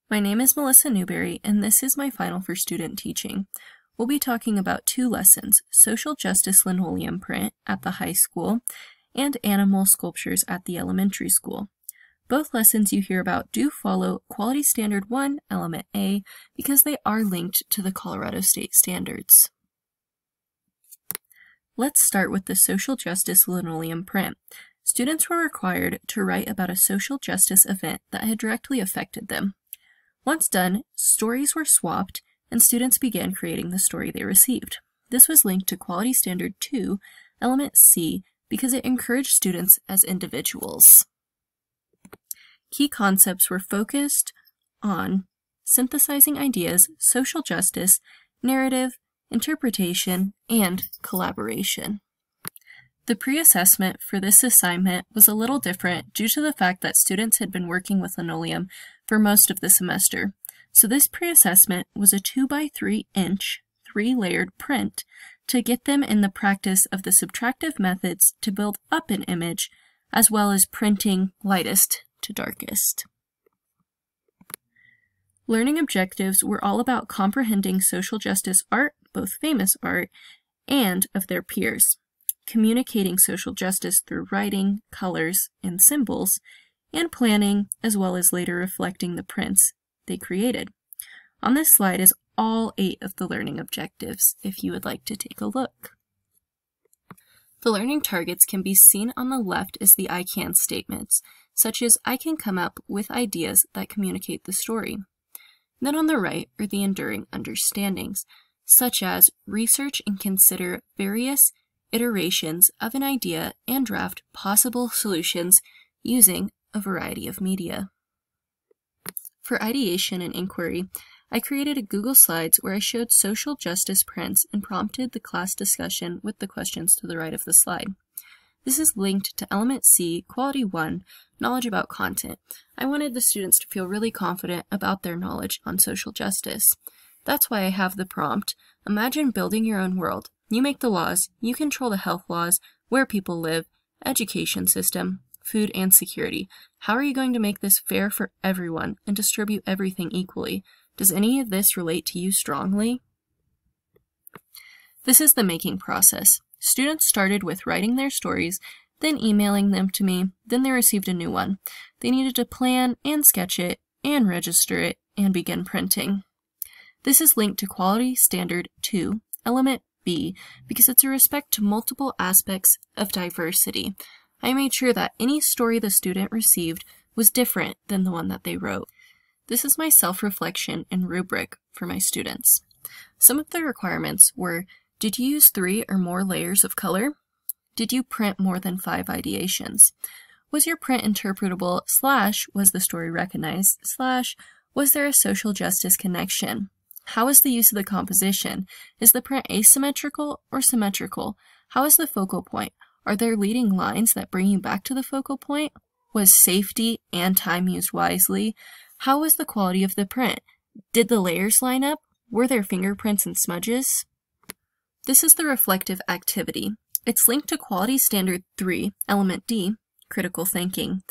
My name is Melissa Newberry, and this is my final for student teaching. We'll be talking about two lessons, social justice linoleum print at the high school and animal sculptures at the elementary school. Both lessons you hear about do follow Quality Standard 1, Element A, because they are linked to the Colorado State standards. Let's start with the social justice linoleum print. Students were required to write about a social justice event that had directly affected them. Once done, stories were swapped, and students began creating the story they received. This was linked to Quality Standard 2, Element C, because it encouraged students as individuals. Key concepts were focused on synthesizing ideas, social justice, narrative, interpretation, and collaboration. The pre-assessment for this assignment was a little different due to the fact that students had been working with linoleum for most of the semester. So this pre-assessment was a 2x3 inch, 3-layered print to get them in the practice of the subtractive methods to build up an image, as well as printing lightest to darkest. Learning objectives were all about comprehending social justice art, both famous art, and of their peers, communicating social justice through writing, colors, and symbols, and planning, as well as later reflecting the prints they created. On this slide is all 8 of the learning objectives, if you would like to take a look. The learning targets can be seen on the left as the I can statements, such as I can come up with ideas that communicate the story. Then on the right are the enduring understandings, such as research and consider various iterations of an idea and draft possible solutions using a variety of media. For ideation and inquiry, I created a Google Slides where I showed social justice prints and prompted the class discussion with the questions to the right of the slide. This is linked to Element C, Quality 1, Knowledge about Content. I wanted the students to feel really confident about their knowledge on social justice. That's why I have the prompt, imagine building your own world. You make the laws, you control the health laws, where people live, education system, food and security. How are you going to make this fair for everyone and distribute everything equally? Does any of this relate to you strongly? This is the making process. Students started with writing their stories, then emailing them to me, then they received a new one. They needed to plan and sketch it and register it and begin printing. This is linked to Quality Standard 2, Element B, because it's a respect to multiple aspects of diversity. I made sure that any story the student received was different than the one that they wrote. This is my self-reflection and rubric for my students. Some of the requirements were, did you use 3 or more layers of color? Did you print more than 5 ideations? Was your print interpretable / was the story recognized / was there a social justice connection? How is the use of the composition? Is the print asymmetrical or symmetrical? How is the focal point? Are there leading lines that bring you back to the focal point? Was safety and time used wisely? How was the quality of the print? Did the layers line up? Were there fingerprints and smudges? This is the reflective activity. It's linked to Quality Standard 3, Element D, Critical Thinking,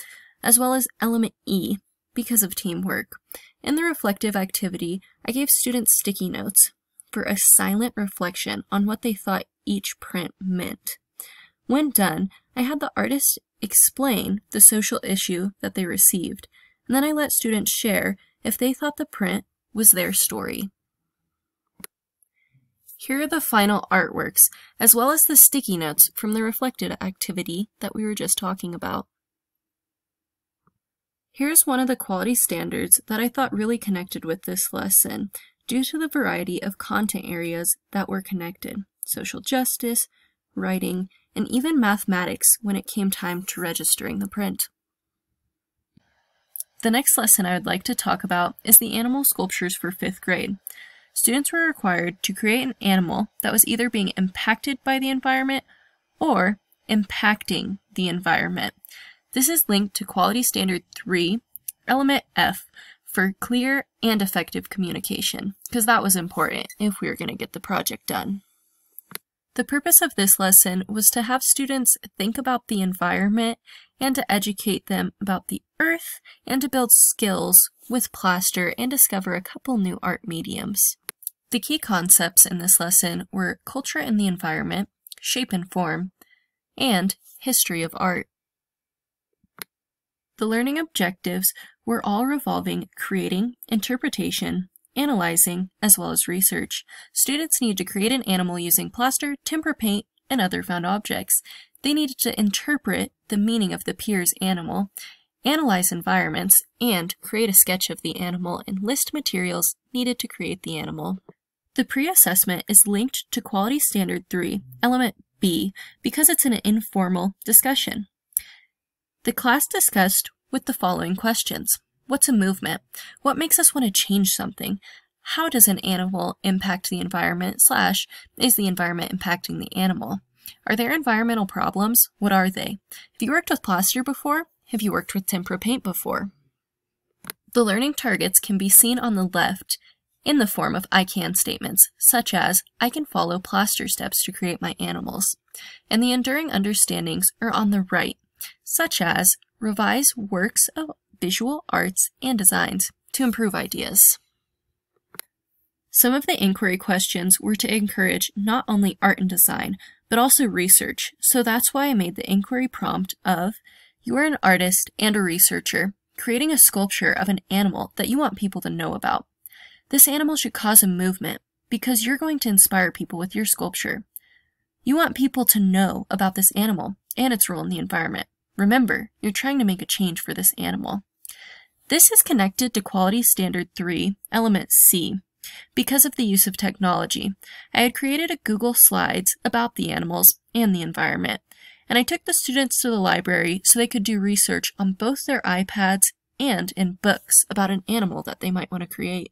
as well as Element E, because of teamwork. In the reflective activity, I gave students sticky notes for a silent reflection on what they thought each print meant. When done, I had the artist explain the social issue that they received, and then I let students share if they thought the print was their story. Here are the final artworks, as well as the sticky notes from the reflective activity that we were just talking about. Here's one of the quality standards that I thought really connected with this lesson, due to the variety of content areas that were connected: social justice, writing, and even mathematics when it came time to registering the print. The next lesson I would like to talk about is the animal sculptures for 5th grade. Students were required to create an animal that was either being impacted by the environment or impacting the environment. This is linked to Quality Standard 3, Element F, for clear and effective communication, because that was important if we were going to get the project done. The purpose of this lesson was to have students think about the environment and to educate them about the earth and to build skills with plaster and discover a couple new art mediums. The key concepts in this lesson were culture and the environment, shape and form, and history of art. The learning objectives were all revolving creating, interpretation, analyzing, as well as research. Students needed to create an animal using plaster, timber paint, and other found objects. They needed to interpret the meaning of the peer's animal, analyze environments, and create a sketch of the animal and list materials needed to create the animal. The pre-assessment is linked to Quality Standard 3, Element B, because it's an informal discussion. The class discussed with the following questions. What's a movement? What makes us want to change something? How does an animal impact the environment / is the environment impacting the animal? Are there environmental problems? What are they? Have you worked with plaster before? Have you worked with tempera paint before? The learning targets can be seen on the left in the form of I can statements, such as, I can follow plaster steps to create my animals. And the enduring understandings are on the right, such as, revise works of visual arts and designs to improve ideas. Some of the inquiry questions were to encourage not only art and design, but also research, so that's why I made the inquiry prompt of, you are an artist and a researcher, creating a sculpture of an animal that you want people to know about. This animal should cause a movement, because you're going to inspire people with your sculpture. You want people to know about this animal and its role in the environment. Remember, you're trying to make a change for this animal. This is connected to Quality Standard 3, Element C, because of the use of technology. I had created a Google Slides about the animals and the environment, and I took the students to the library so they could do research on both their iPads and in books about an animal that they might want to create.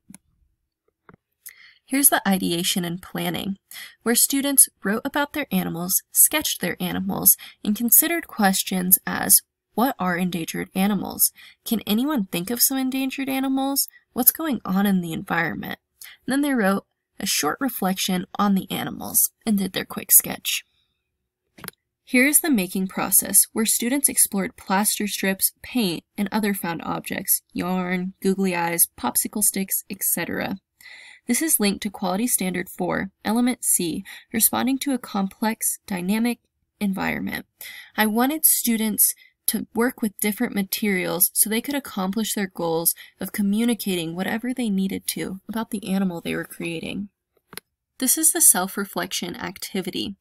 Here's the ideation and planning, where students wrote about their animals, sketched their animals, and considered questions as, what are endangered animals? Can anyone think of some endangered animals? What's going on in the environment? And then they wrote a short reflection on the animals and did their quick sketch. Here's the making process, where students explored plaster strips, paint, and other found objects, yarn, googly eyes, popsicle sticks, etc. This is linked to Quality Standard 4, Element C, responding to a complex, dynamic environment. I wanted students to work with different materials so they could accomplish their goals of communicating whatever they needed to about the animal they were creating. This is the self-reflection activity.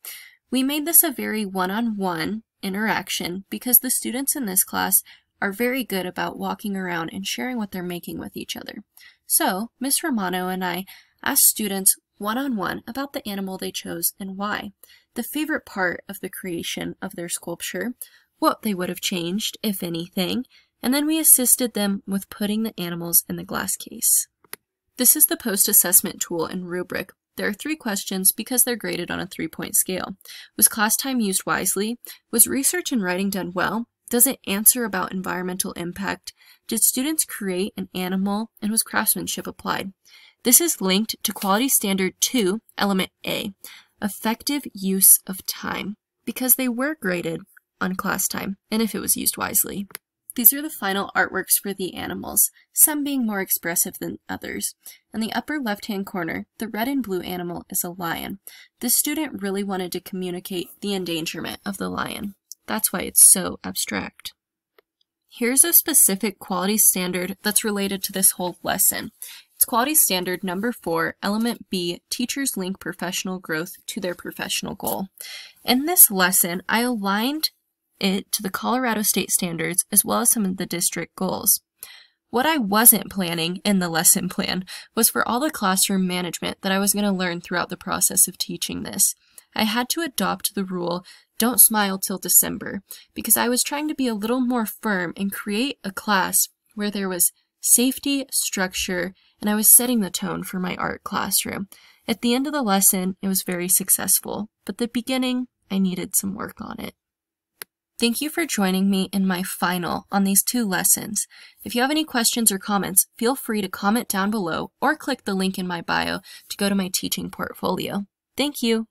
We made this a very one-on-one interaction because the students in this class are very good about walking around and sharing what they're making with each other. So, Ms. Romano and I asked students one-on-one about the animal they chose and why, the favorite part of the creation of their sculpture, what they would have changed, if anything, and then we assisted them with putting the animals in the glass case. This is the post-assessment tool and rubric. There are 3 questions because they're graded on a 3-point scale. Was class time used wisely? Was research and writing done well? Does it answer about environmental impact? Did students create an animal? And was craftsmanship applied? This is linked to Quality Standard 2, Element A, effective use of time, because they were graded on class time, and if it was used wisely. These are the final artworks for the animals, some being more expressive than others. In the upper left-hand corner, the red and blue animal is a lion. This student really wanted to communicate the endangerment of the lion. That's why it's so abstract. Here's a specific quality standard that's related to this whole lesson. It's Quality Standard number 4, Element B, Teachers Link Professional Growth to Their Professional Goal. In this lesson, I aligned it to the Colorado State standards as well as some of the district goals. What I wasn't planning in the lesson plan was for all the classroom management that I was going to learn throughout the process of teaching this. I had to adopt the rule, don't smile till December, because I was trying to be a little more firm and create a class where there was safety, structure, and I was setting the tone for my art classroom. At the end of the lesson, it was very successful, but the beginning, I needed some work on it. Thank you for joining me in my final on these 2 lessons. If you have any questions or comments, feel free to comment down below or click the link in my bio to go to my teaching portfolio. Thank you.